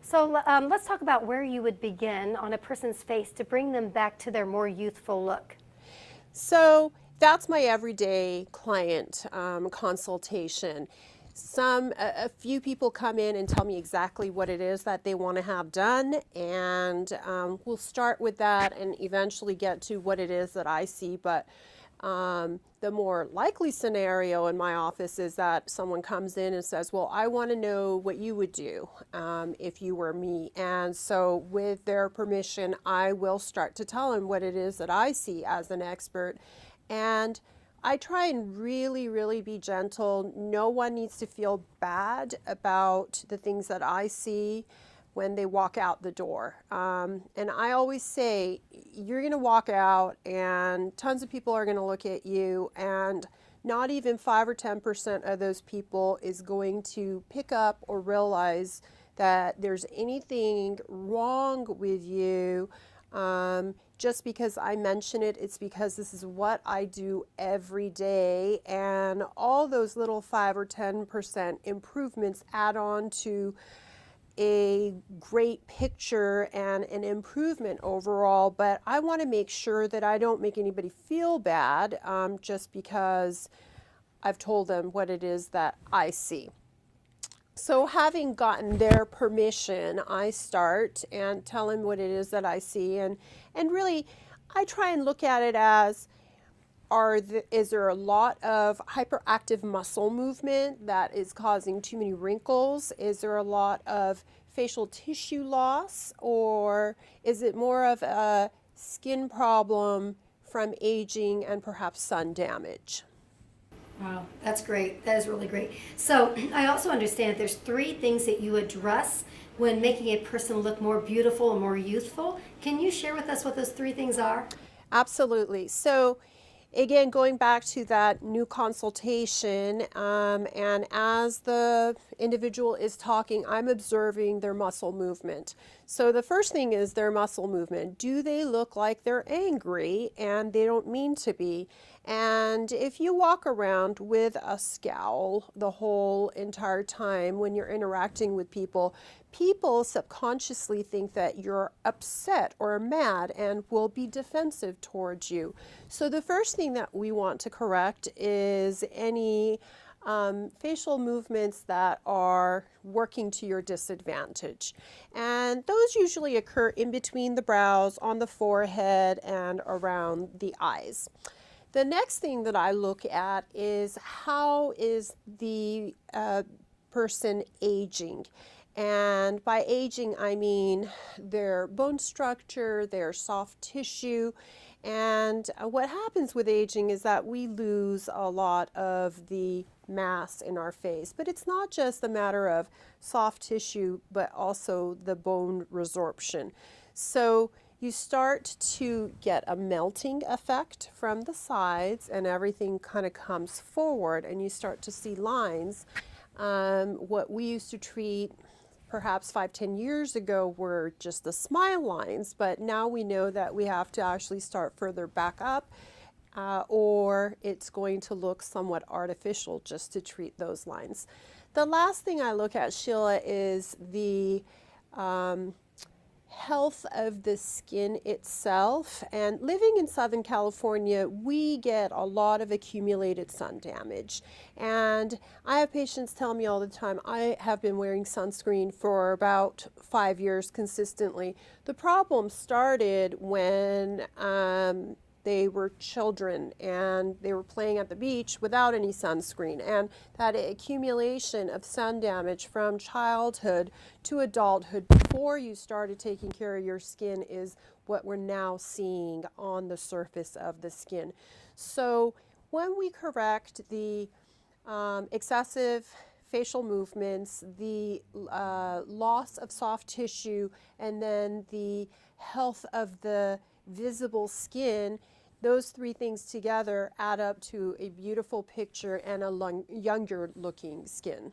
So let's talk about where you would begin on a person's face to bring them back to their more youthful look. So that's my everyday client consultation. A few people come in and tell me exactly what it is that they want to have done, and we'll start with that and eventually get to what it is that I see. But the more likely scenario in my office is that someone comes in and says, well, I want to know what you would do if you were me. And so with their permission, I will start to tell them what it is that I see as an expert. And I try and really, really be gentle. No one needs to feel bad about the things that I see when they walk out the door. And I always say, you're going to walk out and tons of people are going to look at you, and not even 5 or 10% of those people is going to pick up or realize that there's anything wrong with you. Just because I mention it, it's because this is what I do every day, and all those little 5 or 10% improvements add on to a great picture and an improvement overall. But I want to make sure that I don't make anybody feel bad just because I've told them what it is that I see. So having gotten their permission, I start and tell them what it is that I see, and really I try and look at it as, is there a lot of hyperactive muscle movement that is causing too many wrinkles? Is there a lot of facial tissue loss? Or is it more of a skin problem from aging and perhaps sun damage? Wow, that's great. That is really great. So I also understand there's 3 things that you address when making a person look more beautiful and more youthful. Can you share with us what those 3 things are? Absolutely. So again, going back to that new consultation, and as the individual is talking, I'm observing their muscle movement. So the first thing is their muscle movement. Do they look like they're angry and they don't mean to be? And if you walk around with a scowl the whole entire time when you're interacting with people, people subconsciously think that you're upset or mad and will be defensive towards you. So the first thing that we want to correct is any facial movements that are working to your disadvantage. And those usually occur in between the brows, on the forehead, and around the eyes. The next thing that I look at is how is the person aging. And by aging, I mean their bone structure, their soft tissue. And what happens with aging is that we lose a lot of the mass in our face. But it's not just a matter of soft tissue, but also the bone resorption. So you start to get a melting effect from the sides, and everything kind of comes forward, and you start to see lines. What we used to treat perhaps 5-10 years ago were just the smile lines, but now we know that we have to actually start further back up, or it's going to look somewhat artificial just to treat those lines. The last thing I look at, Sheila, is the health of the skin itself. And living in Southern California, we get a lot of accumulated sun damage. And I have patients tell me all the time, I have been wearing sunscreen for about 5 years consistently. The problem started when they were children and they were playing at the beach without any sunscreen, and that accumulation of sun damage from childhood to adulthood before you started taking care of your skin is what we're now seeing on the surface of the skin. So when we correct the excessive facial movements, the loss of soft tissue, and then the health of the visible skin, those 3 things together add up to a beautiful picture and a younger looking skin.